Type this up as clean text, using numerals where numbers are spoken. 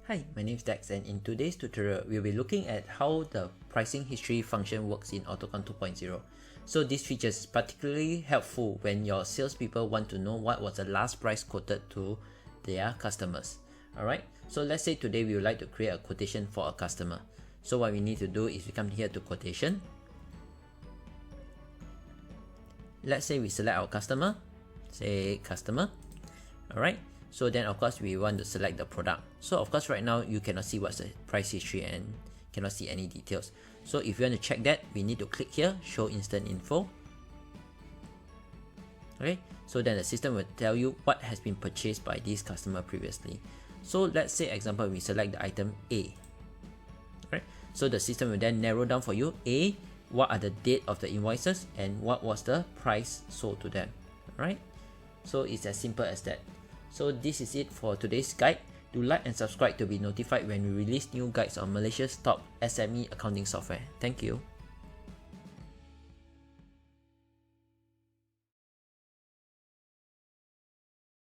Hi, my name is Dex, and in today's tutorial, we'll be looking at how the pricing history function works in AutoCount 2.0. So this feature is particularly helpful when your salespeople want to know what was the last price quoted to their customers. Alright, so let's say today we would like to create a quotation for a customer. So what we need to do is we come here to quotation. Let's say we select our customer, say customer. Alright, so then of course we want to select the product. So of course right now you cannot see what's the price history and cannot see any details. So if you want to check that, we need to click here, show instant info. Okay, so then the system will tell you what has been purchased by this customer previously. So let's say example we select the item A. Right, so the system will then narrow down for you A, what are the date of the invoices and what was the price sold to them. Alright, so it's as simple as that. So this is it for today's guide. Do like and subscribe to be notified when we release new guides on Malaysia's top SME accounting software. Thank you.